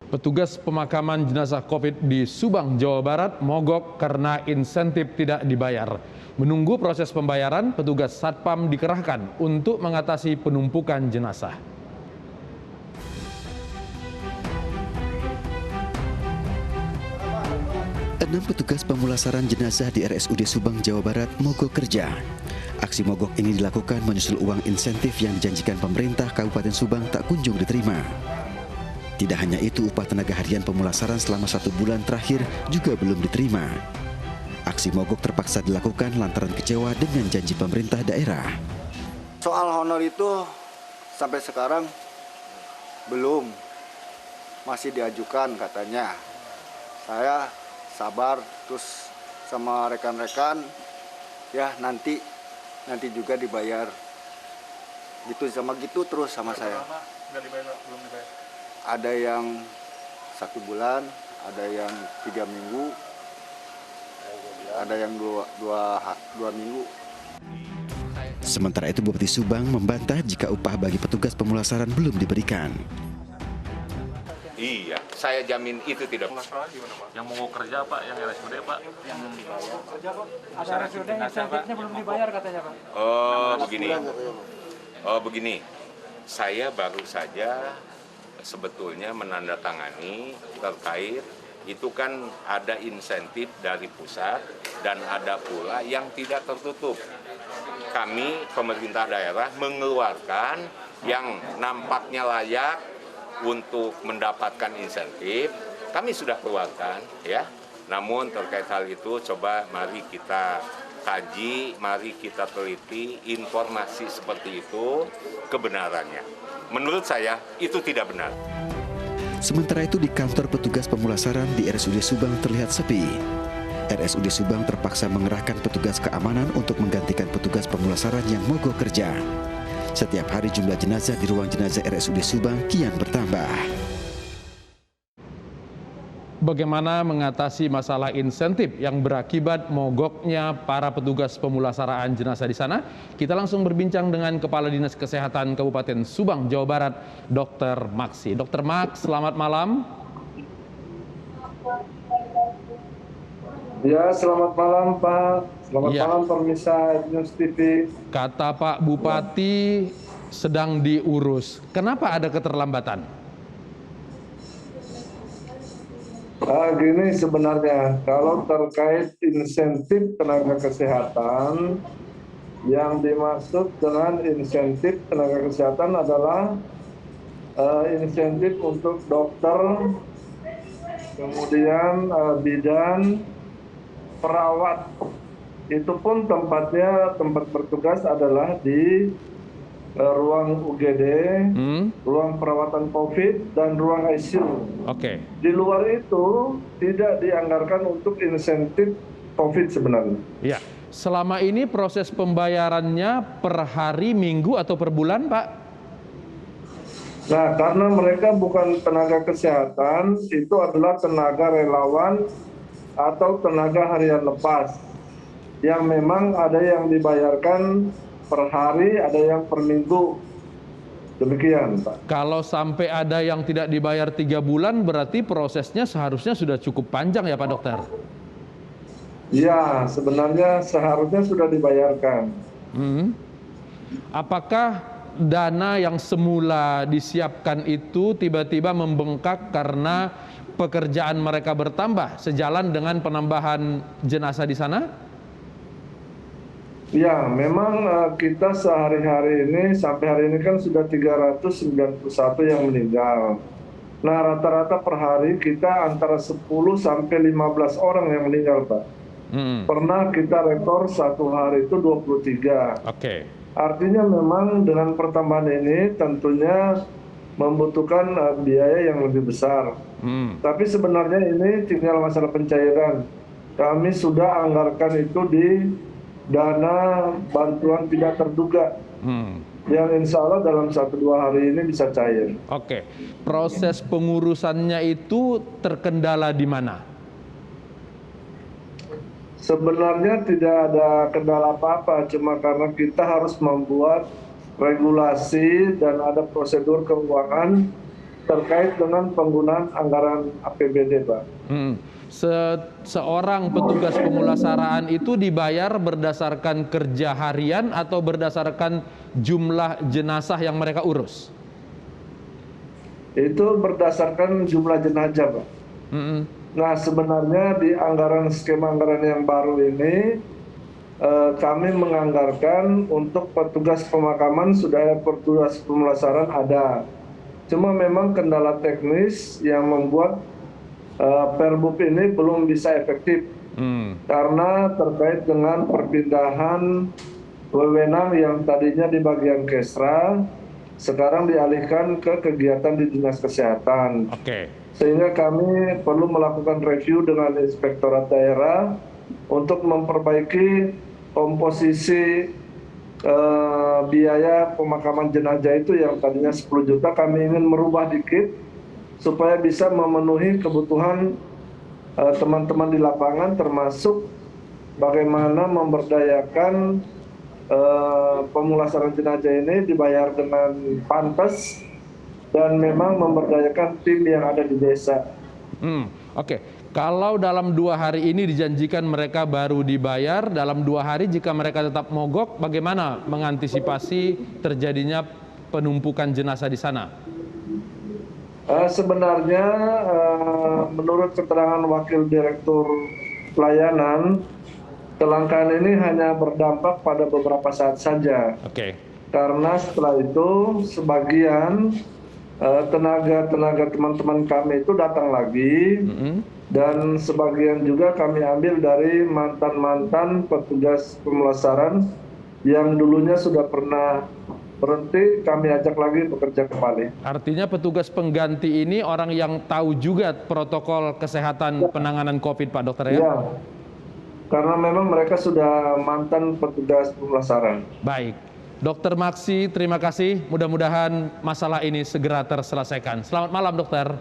Petugas pemakaman jenazah COVID di Subang, Jawa Barat mogok karena insentif tidak dibayar. Menunggu proses pembayaran, petugas Satpam dikerahkan untuk mengatasi penumpukan jenazah. Enam petugas pemulasaran jenazah di RSUD Subang, Jawa Barat mogok kerja. Aksi mogok ini dilakukan menyusul uang insentif yang dijanjikan pemerintah Kabupaten Subang tak kunjung diterima. Tidak hanya itu, upah tenaga harian pemulasaran selama 1 bulan terakhir juga belum diterima. Aksi mogok terpaksa dilakukan lantaran kecewa dengan janji pemerintah daerah. Soal honor itu sampai sekarang belum, masih diajukan katanya. Saya sabar terus sama rekan-rekan, ya nanti juga dibayar. Gitu sama gitu terus sama saya. Nggak dibayar, belum dibayar. Ada yang 1 bulan, ada yang 3 minggu, ada yang dua minggu. Sementara itu, Bupati Subang membantah jika upah bagi petugas pemulasaran belum diberikan. Iya, saya jamin itu tidak. Yang mau kerja Pak, yang RSUD Pak? Yang kerja Pak, ada RSUD yang insentifnya belum dibayar katanya Pak. Begini, saya baru saja sebetulnya menandatangani terkait itu kan ada insentif dari pusat dan ada pula yang tidak tertutup. Kami pemerintah daerah mengeluarkan yang nampaknya layak untuk mendapatkan insentif, kami sudah keluarkan ya. Namun terkait hal itu coba mari kita kaji, mari kita teliti informasi seperti itu kebenarannya. Menurut saya itu tidak benar. Sementara itu di kantor petugas pemulasaran di RSUD Subang terlihat sepi. RSUD Subang terpaksa mengerahkan petugas keamanan untuk menggantikan petugas pemulasaran yang mogok kerja. Setiap hari jumlah jenazah di ruang jenazah RSUD Subang kian bertambah. Bagaimana mengatasi masalah insentif yang berakibat mogoknya para petugas pemulasaraan jenazah di sana? Kita langsung berbincang dengan Kepala Dinas Kesehatan Kabupaten Subang, Jawa Barat, Dr. Maksi. Dr. Max, selamat malam. Ya, selamat malam Pak. Selamat malam pemirsa News TV. Kata Pak Bupati sedang diurus. Kenapa ada keterlambatan? Gini sebenarnya, kalau terkait insentif tenaga kesehatan, yang dimaksud dengan insentif tenaga kesehatan adalah insentif untuk dokter, kemudian bidan, perawat. Itu pun tempat bertugas adalah di ruang UGD, ruang perawatan COVID, dan ruang ICU. Oke. Di luar itu tidak dianggarkan untuk insentif COVID sebenarnya. Ya, selama ini proses pembayarannya per hari, minggu, atau per bulan, Pak? Nah, karena mereka bukan tenaga kesehatan, itu adalah tenaga relawan atau tenaga harian lepas, yang memang ada yang dibayarkan per hari, ada yang per minggu. Demikian, Pak. Kalau sampai ada yang tidak dibayar 3 bulan, berarti prosesnya seharusnya sudah cukup panjang ya Pak Dokter? Ya, sebenarnya seharusnya sudah dibayarkan. Apakah dana yang semula disiapkan itu tiba-tiba membengkak karena pekerjaan mereka bertambah sejalan dengan penambahan jenazah di sana? Ya, memang kita sehari-hari ini, sampai hari ini kan sudah 391 yang meninggal. Nah, rata-rata per hari kita antara 10 sampai 15 orang yang meninggal, Pak. Pernah kita rekor satu hari itu 23. Oke. Artinya memang dengan pertambahan ini tentunya membutuhkan biaya yang lebih besar. Tapi sebenarnya ini tinggal masalah pencairan. Kami sudah anggarkan itu di dana bantuan tidak terduga, yang insya Allah dalam 1-2 hari ini bisa cair. Oke, proses pengurusannya itu terkendala di mana? Sebenarnya tidak ada kendala apa-apa, cuma karena kita harus membuat regulasi dan ada prosedur keuangan terkait dengan penggunaan anggaran APBD, Pak. Seorang petugas pemulasaraan itu dibayar berdasarkan kerja harian atau berdasarkan jumlah jenazah yang mereka urus? Itu berdasarkan jumlah jenazah, Pak. Nah, sebenarnya di skema anggaran yang baru ini, kami menganggarkan untuk petugas pemakaman sudah petugas pemulasaran ada. Cuma memang kendala teknis yang membuat Perbub ini belum bisa efektif karena terkait dengan perpindahan wewenang yang tadinya di bagian Kesra sekarang dialihkan ke kegiatan di Dinas Kesehatan. Sehingga kami perlu melakukan review dengan Inspektorat Daerah untuk memperbaiki komposisi biaya pemakaman jenazah itu yang tadinya 10 juta kami ingin merubah dikit supaya bisa memenuhi kebutuhan teman-teman di lapangan, termasuk bagaimana memberdayakan pemulasaran jenazah ini dibayar dengan pantas dan memang memberdayakan tim yang ada di desa. Kalau dalam 2 hari ini dijanjikan mereka baru dibayar, dalam 2 hari jika mereka tetap mogok, bagaimana mengantisipasi terjadinya penumpukan jenazah di sana? Sebenarnya menurut keterangan Wakil Direktur Pelayanan, kelangkaan ini hanya berdampak pada beberapa saat saja. Karena setelah itu sebagian tenaga teman-teman kami itu datang lagi, dan sebagian juga kami ambil dari mantan-mantan petugas pemulasaran yang dulunya sudah pernah berhenti, kami ajak lagi bekerja kembali. Artinya petugas pengganti ini orang yang tahu juga protokol kesehatan penanganan COVID, Pak Dokter, ya? Ya, karena memang mereka sudah mantan petugas pemulasaran. Baik, Dokter Maksi, terima kasih. Mudah-mudahan masalah ini segera terselesaikan. Selamat malam, Dokter.